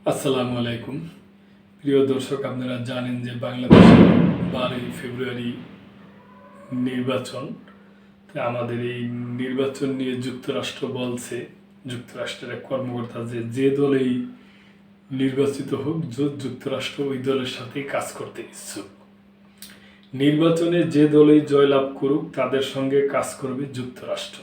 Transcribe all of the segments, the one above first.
আসসালামু আলাইকুম। প্রিয় দর্শক, আপনারা জানেন যে বাংলাদেশে 12ই ফেব্রুয়ারি নির্বাচন। তাই আমাদের এই নির্বাচন নিয়ে যুক্তরাষ্ট্র বলছে, যুক্তরাষ্ট্রের এক কর্মকর্তা, যে দলেই নির্বাচিত হোক যুক্তরাষ্ট্র ওই দলের সাথেই কাজ করতে ইচ্ছুক। নির্বাচনে যে দলেই জয়লাভ করুক তাদের সঙ্গে কাজ করবে যুক্তরাষ্ট্র।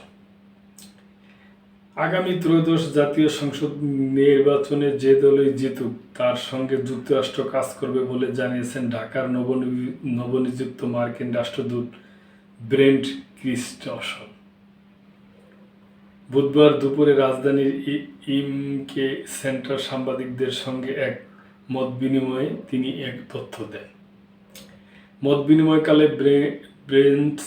আগামী ত্রয়োদশ জাতীয় সংসদ নির্বাচনে যে দলই জিতুক তার সঙ্গে যুক্তরাষ্ট্র কাজ করবে বলে জানিয়েছেন ঢাকার নবনিযুক্ত মার্কিন রাষ্ট্রদূত ব্রেন্ট ক্রিস্টনসন। বুধবার দুপুরে রাজধানীর ইমকে সেন্টার সাংবাদিকদের সঙ্গে এক মতবিনিময়ে তিনি এক তথ্য দেন। মতবিনিময়কালে ব্রেন্ট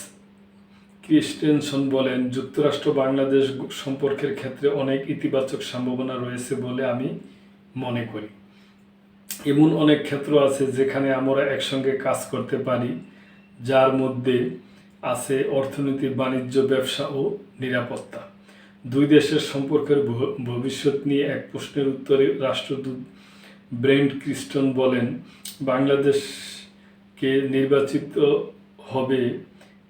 ক্রিস্টেনসন বলেন, যুক্তরাষ্ট্র বাংলাদেশ সম্পর্কের ক্ষেত্রে অনেক ইতিবাচক সম্ভাবনা রয়েছে বলে আমি মনে করি। এমন অনেক ক্ষেত্র আছে যেখানে আমরা একসঙ্গে কাজ করতে পারি, যার মধ্যে আছে অর্থনীতি, বাণিজ্য, ব্যবসা ও নিরাপত্তা। দুই দেশের সম্পর্কের ভবিষ্যৎ নিয়ে এক প্রশ্নের উত্তরে রাষ্ট্রদূত ব্রেন্ট ক্রিস্টন বলেন, বাংলাদেশকে নির্বাচিত হবে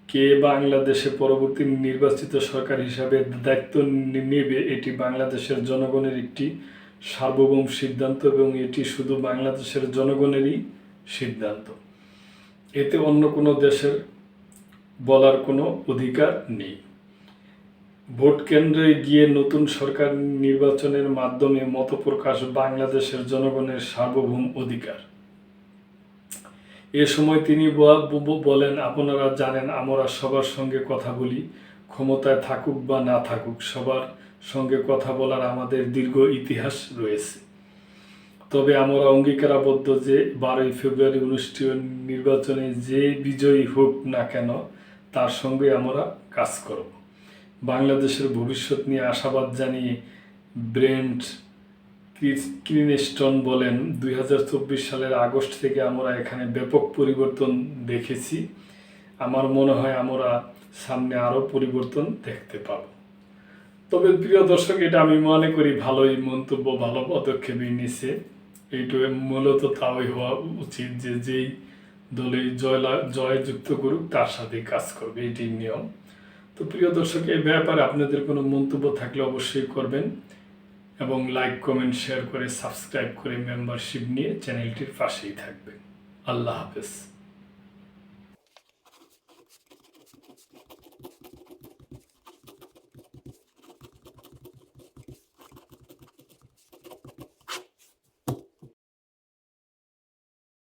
কে বাংলাদেশে পরবর্তী নির্বাচিত সরকার হিসাবে দায়িত্ব নেবে এটি বাংলাদেশের জনগণের একটি সার্বভৌম সিদ্ধান্ত এবং এটি শুধু বাংলাদেশের জনগণেরই সিদ্ধান্ত। এতে অন্য কোনো দেশের বলার কোনো অধিকার নেই। ভোট কেন্দ্রে গিয়ে নতুন সরকার নির্বাচনের মাধ্যমে মতপ্রকাশ বাংলাদেশের জনগণের সার্বভৌম অধিকার। এ সময় তিনি বলেন, আপনারা জানেন আমরা সবার সঙ্গে কথা বলি, ক্ষমতায় থাকুক বা না থাকুক সবার সঙ্গে কথা বলার আমাদের দীর্ঘ ইতিহাস রয়েছে। তবে আমরা অঙ্গীকারাবদ্ধ যে 12ই ফেব্রুয়ারি অনুষ্ঠেয় নির্বাচনে যে বিজয়ী হোক না কেন তার সঙ্গে আমরা কাজ করব। বাংলাদেশের ভবিষ্যৎ নিয়ে আশাবাদ জানিয়ে ব্রেন্ট ক্রিস্টেনসন বলেন, 2024 সালের আগস্ট থেকে আমরা এখানে ব্যাপক পরিবর্তন দেখেছি। আমার মনে হয় আমরা সামনে আরও পরিবর্তন দেখতে পাব। তবে প্রিয় দর্শক, এটা আমি মনে করি ভালোই মন্তব্য, ভালো পদক্ষেপই নিছে। এইটা মূলত তাই হওয়া উচিত যে যেই দলে জয়যুক্ত করুক তার সাথে কাজ করবে, এটি নিয়ম। তো প্রিয় দর্শক, এই ব্যাপারে আপনাদের কোনো মন্তব্য থাকলে অবশ্যই করবেন এবং লাইক, কমেন্ট, শেয়ার করে সাবস্ক্রাইব করে মেম্বারশিপ নিয়ে চ্যানেলটির পাশেই থাকবেন। আল্লাহ হাফেজ।